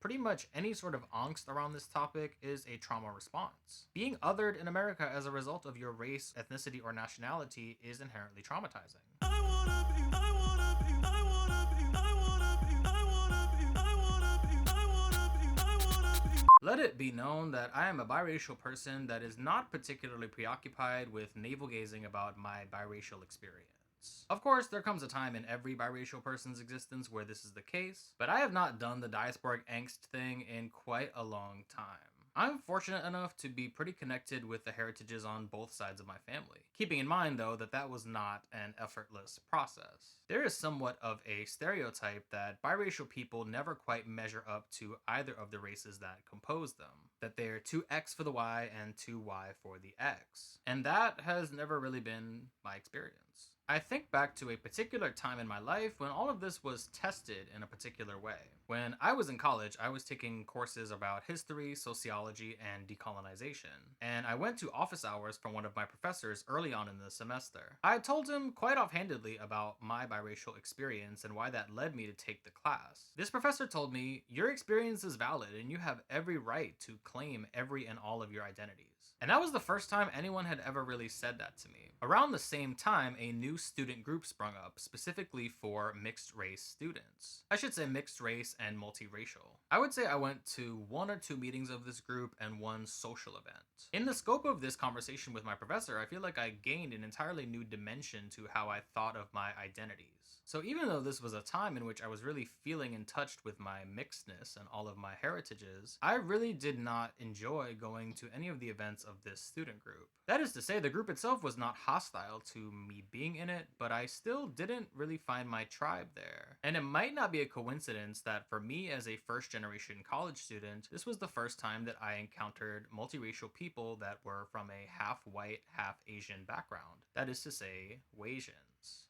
pretty much any sort of angst around this topic is a trauma response. Being othered in America as a result of your race, ethnicity, or nationality is inherently traumatizing. Let it be known that I am a biracial person that is not particularly preoccupied with navel-gazing about my biracial experience. Of course, there comes a time in every biracial person's existence where this is the case, but I have not done the diasporic angst thing in quite a long time. I'm fortunate enough to be pretty connected with the heritages on both sides of my family, keeping in mind though that was not an effortless process. There is somewhat of a stereotype that biracial people never quite measure up to either of the races that compose them, that they're too X for the Y and too Y for the X. And that has never really been my experience. I think back to a particular time in my life when all of this was tested in a particular way. When I was in college, I was taking courses about history, sociology, and decolonization, and I went to office hours from one of my professors early on in the semester. I told him quite offhandedly about my biracial experience and why that led me to take the class. This professor told me, "Your experience is valid and you have every right to claim every and all of your identities." And that was the first time anyone had ever really said that to me. Around the same time, a new student group sprung up specifically for mixed race students. I should say mixed race and multiracial. I would say I went to 1 or 2 meetings of this group and 1 social event. In the scope of this conversation with my professor, I feel like I gained an entirely new dimension to how I thought of my identities. So even though this was a time in which I was really feeling in touch with my mixedness and all of my heritages, I really did not enjoy going to any of the events of this student group. That is to say, the group itself was not hostile to me being in it, but I still didn't really find my tribe there. And it might not be a coincidence that for me as a first-generation college student, this was the first time that I encountered multiracial people that were from a half-white, half-Asian background. That is to say, Wasians.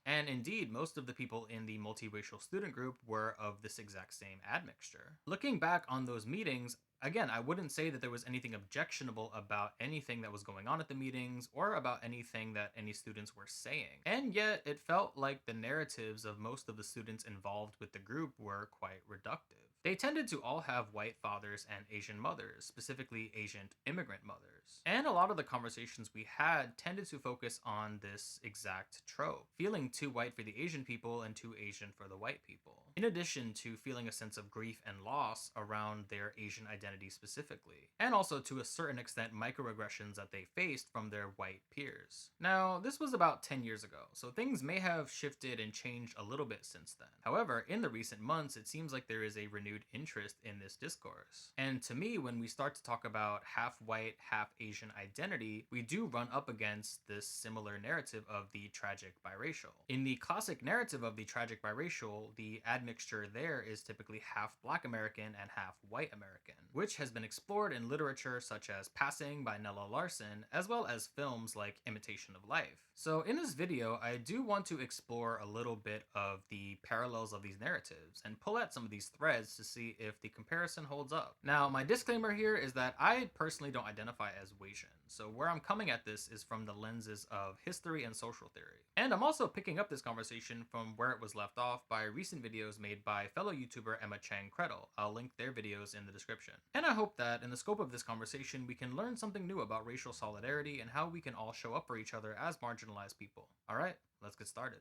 And indeed, most of the people in the multiracial student group were of this exact same admixture. Looking back on those meetings, again, I wouldn't say that there was anything objectionable about anything that was going on at the meetings or about anything that any students were saying. And yet, it felt like the narratives of most of the students involved with the group were quite reductive. They tended to all have white fathers and Asian mothers, specifically Asian immigrant mothers. And a lot of the conversations we had tended to focus on this exact trope, feeling too white for the Asian people and too Asian for the white people. In addition to feeling a sense of grief and loss around their Asian identity specifically, and also to a certain extent microaggressions that they faced from their white peers. Now, this was about 10 years ago, so things may have shifted and changed a little bit since then. However, in the recent months, it seems like there is a renewed interest in this discourse. And to me, when we start to talk about half white, half Asian identity, we do run up against this similar narrative of the tragic biracial. In the classic narrative of the tragic biracial, the admixture there is typically half Black American and half white American, which has been explored in literature such as Passing by Nella Larson, as well as films like Imitation of Life. So in this video, I do want to explore a little bit of the parallels of these narratives and pull at some of these threads to see if the comparison holds up. Now, my disclaimer here is that I personally don't identify as Wasian, so where I'm coming at this is from the lenses of history and social theory. And I'm also picking up this conversation from where it was left off by recent videos made by fellow YouTuber Emma Chang-Kredl. I'll link their videos in the description. And I hope that in the scope of this conversation, we can learn something new about racial solidarity and how we can all show up for each other as marginalized people. All right, let's get started.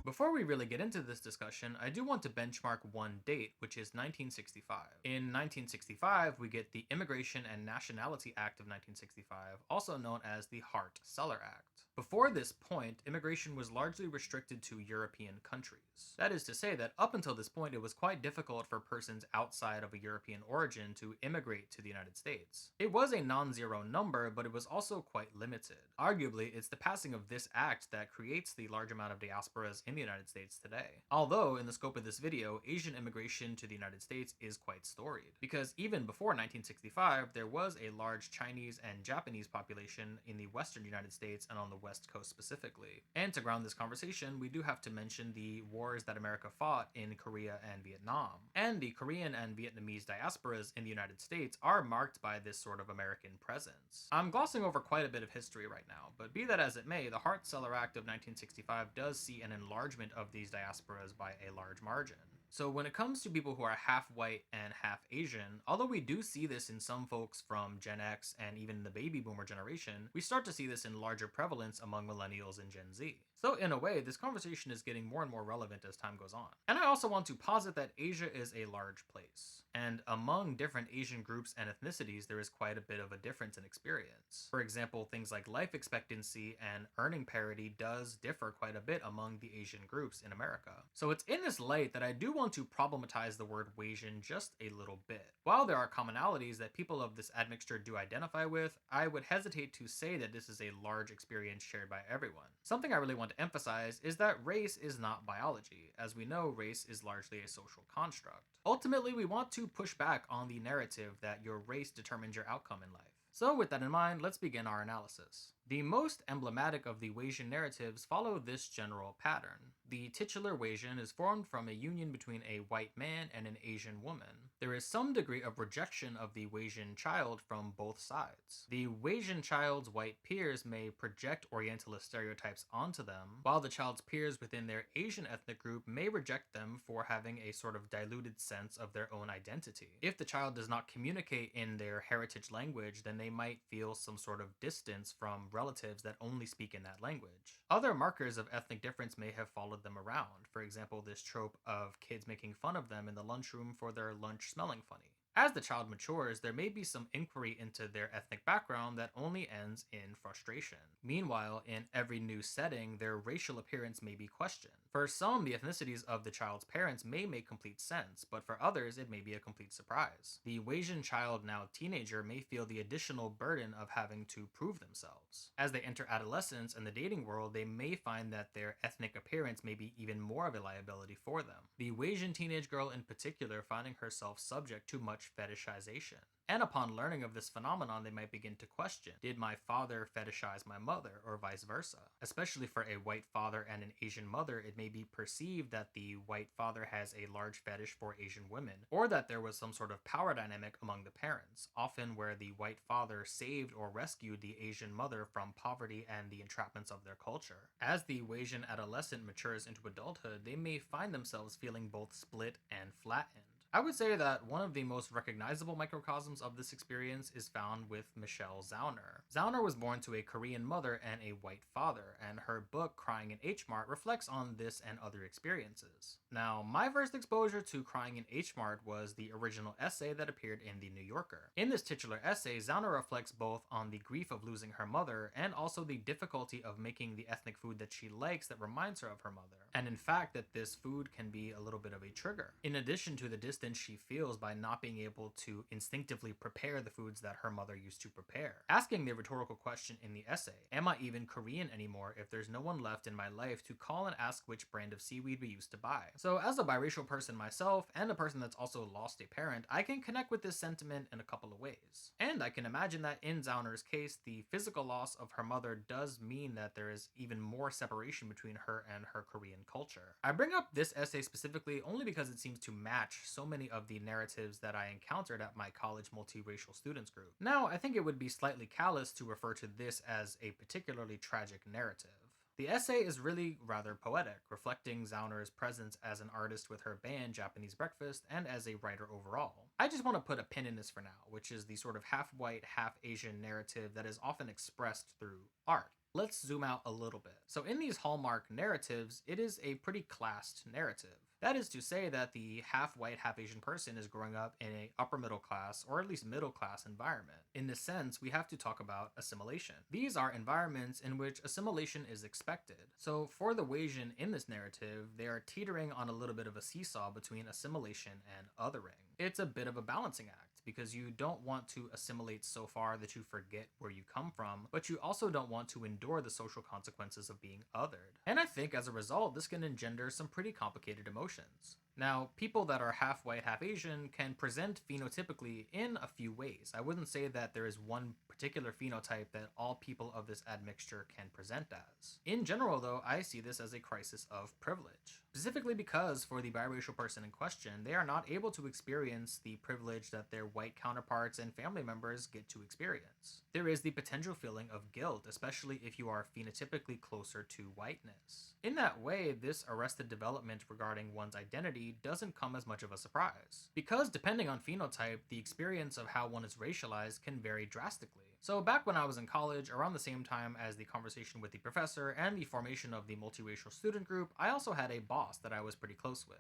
Before we really get into this discussion, I do want to benchmark one date, which is 1965. In 1965, we get the Immigration and Nationality Act of 1965, also known as the Hart-Celler Act. Before this point, immigration was largely restricted to European countries. That is to say that up until this point, it was quite difficult for persons outside of a European origin to immigrate to the United States. It was a non-zero number, but it was also quite limited. Arguably, it's the passing of this act that creates the large amount of diasporas in the United States today. Although, in the scope of this video, Asian immigration to the United States is quite storied, because even before 1965, there was a large Chinese and Japanese population in the western United States and on the West Coast specifically. And to ground this conversation, we do have to mention the War wars that America fought in Korea and Vietnam. And the Korean and Vietnamese diasporas in the United States are marked by this sort of American presence. I'm glossing over quite a bit of history right now, but be that as it may, the Hart-Celler Act of 1965 does see an enlargement of these diasporas by a large margin. So when it comes to people who are half white and half Asian, although we do see this in some folks from Gen X and even the baby boomer generation, we start to see this in larger prevalence among millennials and Gen Z. So in a way, this conversation is getting more and more relevant as time goes on. And I also want to posit that Asia is a large place. And among different Asian groups and ethnicities, there is quite a bit of a difference in experience. For example, things like life expectancy and earning parity does differ quite a bit among the Asian groups in America. So it's in this light that I do want to problematize the word Wasian just a little bit. While there are commonalities that people of this admixture do identify with, I would hesitate to say that this is a large experience shared by everyone. Something I really want to emphasize is that race is not biology. As we know, race is largely a social construct. Ultimately, we want to push back on the narrative that your race determines your outcome in life. So with that in mind, let's begin our analysis. The most emblematic of the Wasian narratives follow this general pattern. The titular Wasian is formed from a union between a white man and an Asian woman. There is some degree of rejection of the Wasian child from both sides. The Wasian child's white peers may project Orientalist stereotypes onto them, while the child's peers within their Asian ethnic group may reject them for having a sort of diluted sense of their own identity. If the child does not communicate in their heritage language, then they might feel some sort of distance from relatives that only speak in that language. Other markers of ethnic difference may have followed them around. For example, this trope of kids making fun of them in the lunchroom for their lunch smelling funny. As the child matures, there may be some inquiry into their ethnic background that only ends in frustration. Meanwhile, in every new setting, their racial appearance may be questioned. For some, the ethnicities of the child's parents may make complete sense, but for others, it may be a complete surprise. The Wasian child, now teenager, may feel the additional burden of having to prove themselves. As they enter adolescence and the dating world, they may find that their ethnic appearance may be even more of a liability for them. The Wasian teenage girl in particular finding herself subject to much fetishization. And upon learning of this phenomenon, they might begin to question, did my father fetishize my mother, or vice versa? Especially for a white father and an Asian mother, it may be perceived that the white father has a large fetish for Asian women, or that there was some sort of power dynamic among the parents, often where the white father saved or rescued the Asian mother from poverty and the entrapments of their culture. As the Wasian adolescent matures into adulthood, they may find themselves feeling both split and flattened. I would say that one of the most recognizable microcosms of this experience is found with Michelle Zauner. Zauner was born to a Korean mother and a white father, and her book Crying in H Mart reflects on this and other experiences. Now, my first exposure to Crying in H Mart was the original essay that appeared in The New Yorker. In this titular essay, Zauner reflects both on the grief of losing her mother and also the difficulty of making the ethnic food that she likes that reminds her of her mother, and in fact that this food can be a little bit of a trigger. In addition to the distance she feels by not being able to instinctively prepare the foods that her mother used to prepare. Asking the rhetorical question in the essay, am I even Korean anymore if there's no one left in my life to call and ask which brand of seaweed we used to buy? So as a biracial person myself, and a person that's also lost a parent, I can connect with this sentiment in a couple of ways. And I can imagine that in Zauner's case, the physical loss of her mother does mean that there is even more separation between her and her Korean culture. I bring up this essay specifically only because it seems to match so many of the narratives that I encountered at my college multiracial students group. Now, I think it would be slightly callous to refer to this as a particularly tragic narrative. The essay is really rather poetic, reflecting Zauner's presence as an artist with her band Japanese Breakfast and as a writer overall. I just want to put a pin in this for now, which is the sort of half-white, half-Asian narrative that is often expressed through art. Let's zoom out a little bit. So in these Hallmark narratives, it is a pretty classed narrative. That is to say that the half-white, half-Asian person is growing up in an upper middle class, or at least middle class environment. In this sense, we have to talk about assimilation. These are environments in which assimilation is expected. So for the Wasian in this narrative, they are teetering on a little bit of a seesaw between assimilation and othering. It's a bit of a balancing act, because you don't want to assimilate so far that you forget where you come from, but you also don't want to endure the social consequences of being othered. And I think as a result, this can engender some pretty complicated emotions. Now, people that are half white, half Asian can present phenotypically in a few ways. I wouldn't say that there is one particular phenotype that all people of this admixture can present as. In general, though, I see this as a crisis of privilege. Specifically because for the biracial person in question, they are not able to experience the privilege that their white counterparts and family members get to experience. There is the potential feeling of guilt, especially if you are phenotypically closer to whiteness. In that way, this arrested development regarding one's identity doesn't come as much of a surprise, because depending on phenotype, the experience of how one is racialized can vary drastically. So back when I was in college, around the same time as the conversation with the professor and the formation of the multiracial student group, I also had a boss that I was pretty close with.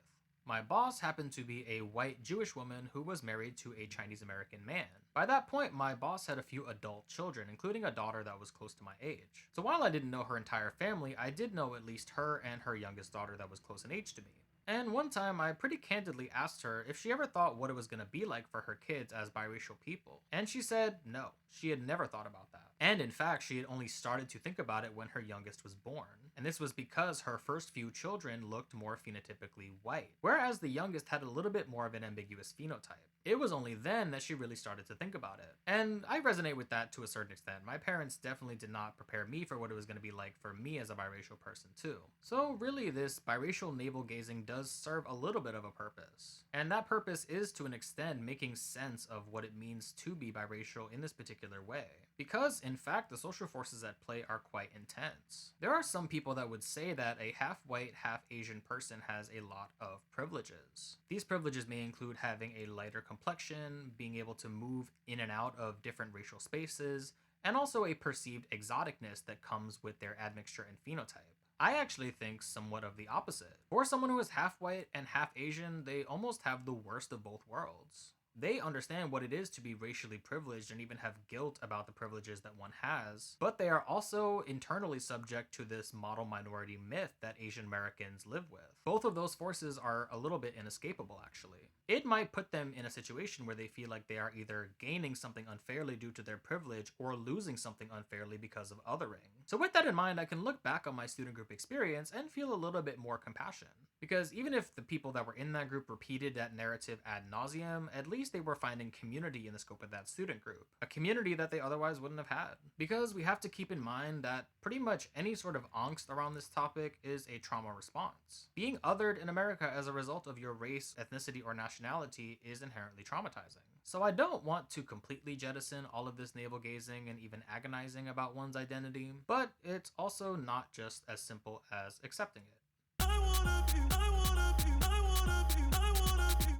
My boss happened to be a white Jewish woman who was married to a Chinese American man. By that point, my boss had a few adult children, including a daughter that was close to my age. So while I didn't know her entire family, I did know at least her and her youngest daughter that was close in age to me. And one time, I pretty candidly asked her if she ever thought what it was going to be like for her kids as biracial people. And she said no, she had never thought about that. And in fact, she had only started to think about it when her youngest was born. And this was because her first few children looked more phenotypically white, whereas the youngest had a little bit more of an ambiguous phenotype. It was only then that she really started to think about it. And I resonate with that to a certain extent. My parents definitely did not prepare me for what it was going to be like for me as a biracial person too. So really, this biracial navel gazing does serve a little bit of a purpose. And that purpose is to an extent making sense of what it means to be biracial in this particular way. Because in fact, the social forces at play are quite intense. There are some people that would say that a half white, half Asian person has a lot of privileges. These privileges may include having a lighter complexion, being able to move in and out of different racial spaces, and also a perceived exoticness that comes with their admixture and phenotype. I actually think somewhat of the opposite. For someone who is half white and half Asian, they almost have the worst of both worlds. They understand what it is to be racially privileged and even have guilt about the privileges that one has, but they are also internally subject to this model minority myth that Asian Americans live with. Both of those forces are a little bit inescapable, actually. It might put them in a situation where they feel like they are either gaining something unfairly due to their privilege or losing something unfairly because of othering. So with that in mind, I can look back on my student group experience and feel a little bit more compassion. Because even if the people that were in that group repeated that narrative ad nauseum, at least they were finding community in the scope of that student group. A community that they otherwise wouldn't have had. Because we have to keep in mind that pretty much any sort of angst around this topic is a trauma response. Being othered in America as a result of your race, ethnicity, or nationality is inherently traumatizing. So I don't want to completely jettison all of this navel gazing and even agonizing about one's identity, but it's also not just as simple as accepting it.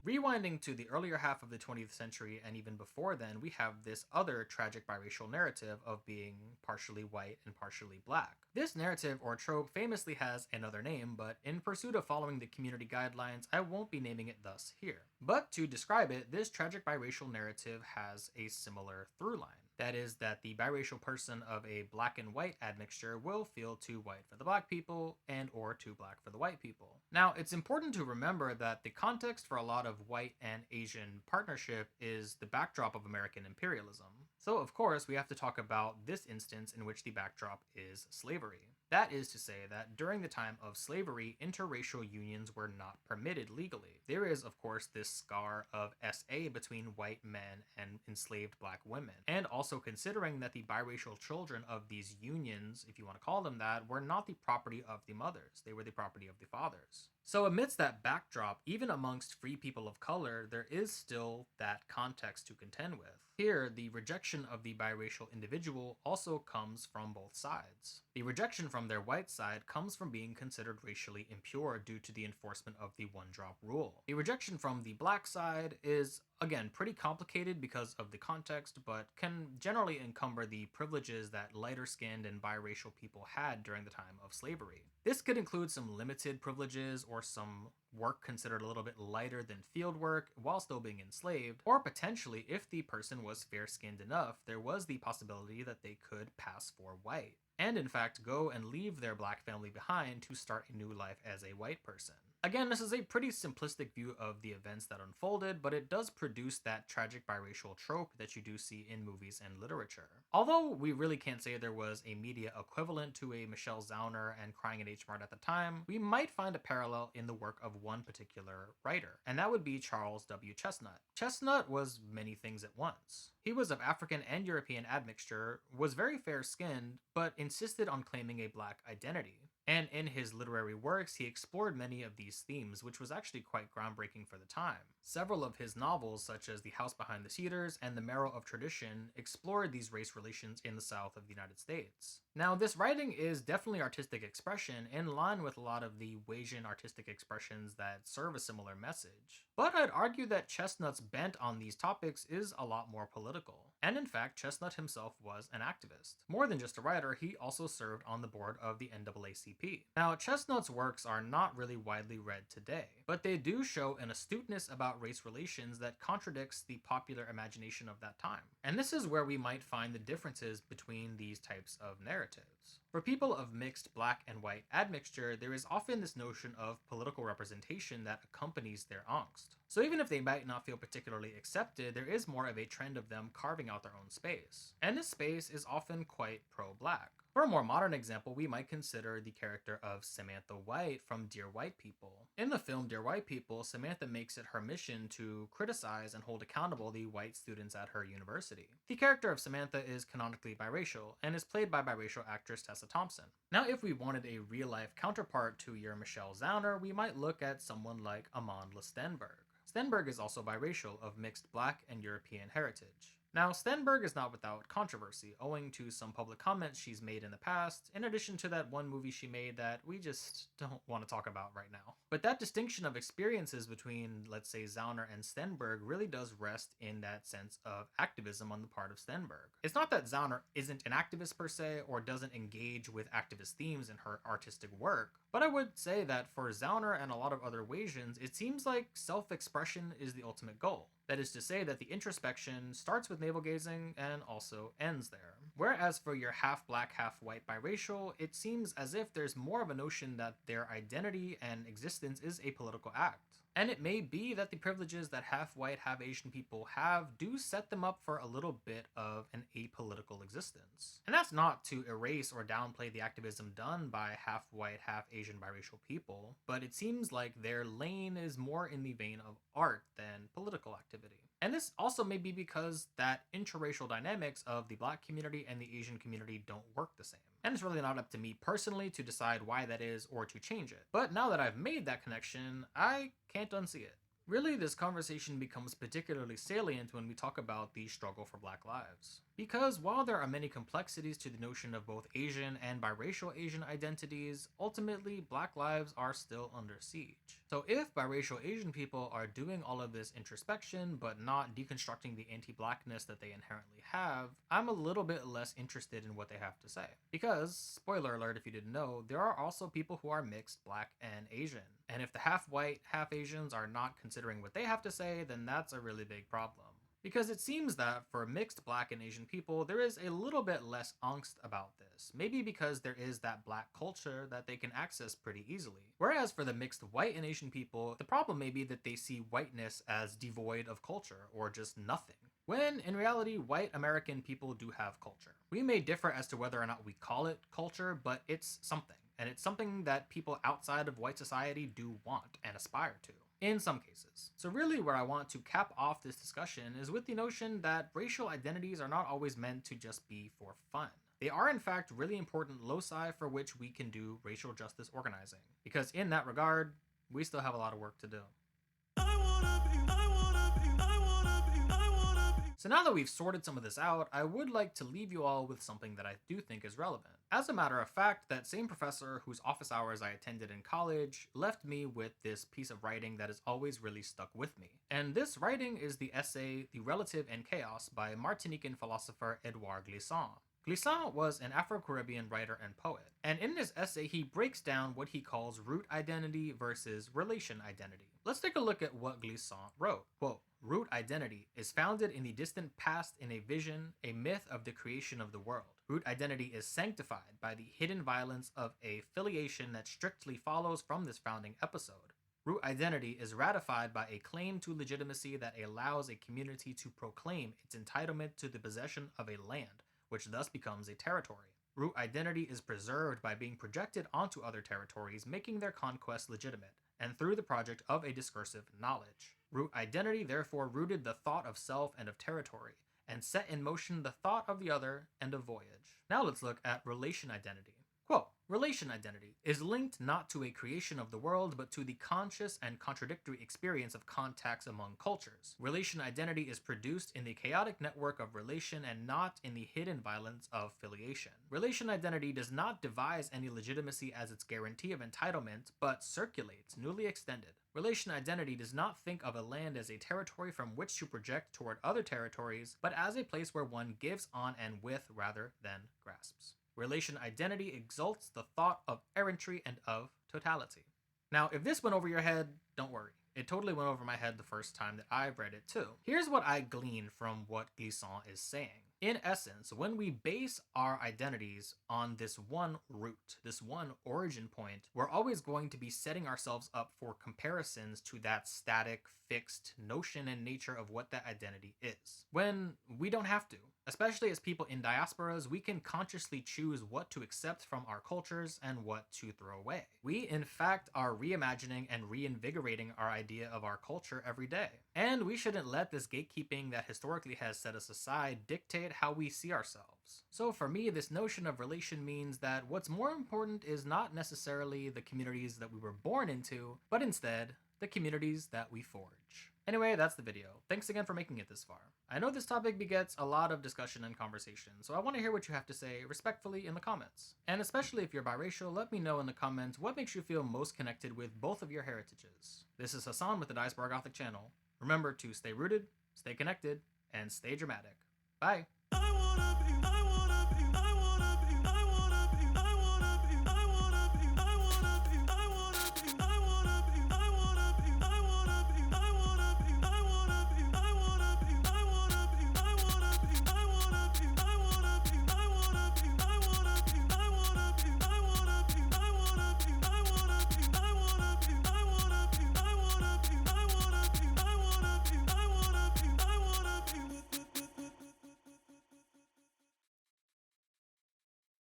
Rewinding to the earlier half of the 20th century and even before then, we have this other tragic biracial narrative of being partially white and partially black. This narrative or trope famously has another name, but in pursuit of following the community guidelines, I won't be naming it thus here. But to describe it, this tragic biracial narrative has a similar through line. That is that the biracial person of a black and white admixture will feel too white for the black people and or too black for the white people. Now, it's important to remember that the context for a lot of white and Asian partnership is the backdrop of American imperialism. So, of course, we have to talk about this instance in which the backdrop is slavery. That is to say that during the time of slavery, interracial unions were not permitted legally. There is, of course, this scar of SA between white men and enslaved black women. And also considering that the biracial children of these unions, if you want to call them that, were not the property of the mothers. They were the property of the fathers. So amidst that backdrop, even amongst free people of color, there is still that context to contend with. Here, the rejection of the biracial individual also comes from both sides. The rejection from their white side comes from being considered racially impure due to the enforcement of the one-drop rule. The rejection from the black side is, again, pretty complicated because of the context, but can generally encumber the privileges that lighter-skinned and biracial people had during the time of slavery. This could include some limited privileges or some work considered a little bit lighter than field work while still being enslaved, or potentially, if the person was fair-skinned enough, there was the possibility that they could pass for white, and in fact go and leave their black family behind to start a new life as a white person. Again, this is a pretty simplistic view of the events that unfolded, but it does produce that tragic biracial trope that you do see in movies and literature. Although we really can't say there was a media equivalent to a Michelle Zauner and Crying at H Mart at the time, we might find a parallel in the work of one particular writer, and that would be Charles W. Chestnut. Chestnut was many things at once. He was of African and European admixture, was very fair-skinned, but insisted on claiming a black identity. And in his literary works, he explored many of these themes, which was actually quite groundbreaking for the time. Several of his novels, such as The House Behind the Cedars and The Marrow of Tradition, explored these race relations in the South of the United States. Now, this writing is definitely artistic expression, in line with a lot of the Wasian artistic expressions that serve a similar message. But I'd argue that Chestnut's bent on these topics is a lot more political. And in fact, Chestnut himself was an activist. More than just a writer, he also served on the board of the NAACP. Now, Chestnut's works are not really widely read today, but they do show an astuteness about race relations that contradicts the popular imagination of that time. And this is where we might find the differences between these types of narratives. For people of mixed black and white admixture, there is often this notion of political representation that accompanies their angst. So even if they might not feel particularly accepted, there is more of a trend of them carving out their own space. And this space is often quite pro-black. For a more modern example, we might consider the character of Samantha White from Dear White People. In the film Dear White People, Samantha makes it her mission to criticize and hold accountable the white students at her university. The character of Samantha is canonically biracial, and is played by biracial actress Tessa Thompson. Now, if we wanted a real-life counterpart to your Michelle Zauner, we might look at someone like Amandla Stenberg. Stenberg is also biracial, of mixed black and European heritage. Now, Stenberg is not without controversy, owing to some public comments she's made in the past, in addition to that one movie she made that we just don't want to talk about right now. But that distinction of experiences between, let's say, Zauner and Stenberg really does rest in that sense of activism on the part of Stenberg. It's not that Zauner isn't an activist per se, or doesn't engage with activist themes in her artistic work, but I would say that for Zauner and a lot of other Wasians, it seems like self-expression is the ultimate goal. That is to say that the introspection starts with navel-gazing and also ends there. Whereas for your half-black, half-white biracial, it seems as if there's more of a notion that their identity and existence is a political act. And it may be that the privileges that half-white, half-Asian people have do set them up for a little bit of an apolitical existence. And that's not to erase or downplay the activism done by half-white, half-Asian biracial people, but it seems like their lane is more in the vein of art than political activity. And this also may be because that interracial dynamics of the black community and the Asian community don't work the same. And it's really not up to me personally to decide why that is or to change it. But now that I've made that connection, I can't unsee it. Really, this conversation becomes particularly salient when we talk about the struggle for Black lives. Because while there are many complexities to the notion of both Asian and biracial Asian identities, ultimately Black lives are still under siege. So if biracial Asian people are doing all of this introspection but not deconstructing the anti-blackness that they inherently have, I'm a little bit less interested in what they have to say. Because, spoiler alert if you didn't know, there are also people who are mixed Black and Asian. And if the half-white, half-Asians are not considering what they have to say, then that's a really big problem. Because it seems that for mixed Black and Asian people, there is a little bit less angst about this. Maybe because there is that Black culture that they can access pretty easily. Whereas for the mixed white and Asian people, the problem may be that they see whiteness as devoid of culture, or just nothing. When, in reality, white American people do have culture. We may differ as to whether or not we call it culture, but it's something. And it's something that people outside of white society do want and aspire to, in some cases. So really where I want to cap off this discussion is with the notion that racial identities are not always meant to just be for fun. They are in fact really important loci for which we can do racial justice organizing, because in that regard, we still have a lot of work to do. So now that we've sorted some of this out, I would like to leave you all with something that I do think is relevant. As a matter of fact, that same professor whose office hours I attended in college left me with this piece of writing that has always really stuck with me. And this writing is the essay The Relative and Chaos by Martinican philosopher Edouard Glissant. Glissant was an Afro-Caribbean writer and poet, and in this essay he breaks down what he calls root identity versus relation identity. Let's take a look at what Glissant wrote. Quote, "Root identity is founded in the distant past in a vision, a myth of the creation of the world. Root identity is sanctified by the hidden violence of a filiation that strictly follows from this founding episode. Root identity is ratified by a claim to legitimacy that allows a community to proclaim its entitlement to the possession of a land, which thus becomes a territory. Root identity is preserved by being projected onto other territories, making their conquest legitimate, and through the project of a discursive knowledge. Root identity therefore rooted the thought of self and of territory, and set in motion the thought of the other and of voyage. Now let's look at relation identity. Quote, relation identity is linked not to a creation of the world, but to the conscious and contradictory experience of contacts among cultures. Relation identity is produced in the chaotic network of relation and not in the hidden violence of filiation. Relation identity does not devise any legitimacy as its guarantee of entitlement, but circulates, newly extended. Relation identity does not think of a land as a territory from which to project toward other territories, but as a place where one gives on and with rather than grasps. Relation identity exalts the thought of errantry and of totality. Now, if this went over your head, don't worry. It totally went over my head the first time that I read it too. Here's what I glean from what Glissant is saying. In essence, when we base our identities on this one root, this one origin point, we're always going to be setting ourselves up for comparisons to that static, fixed notion and nature of what that identity is. When we don't have to. Especially as people in diasporas, we can consciously choose what to accept from our cultures and what to throw away. We, in fact, are reimagining and reinvigorating our idea of our culture every day. And we shouldn't let this gatekeeping that historically has set us aside dictate how we see ourselves. So for me, this notion of relation means that what's more important is not necessarily the communities that we were born into, but instead, the communities that we forge. Anyway, that's the video. Thanks again for making it this far. I know this topic begets a lot of discussion and conversation, so I want to hear what you have to say respectfully in the comments. And especially if you're biracial, let me know in the comments what makes you feel most connected with both of your heritages. This is Hassan with the Diaspora Gothic channel. Remember to stay rooted, stay connected, and stay dramatic. Bye!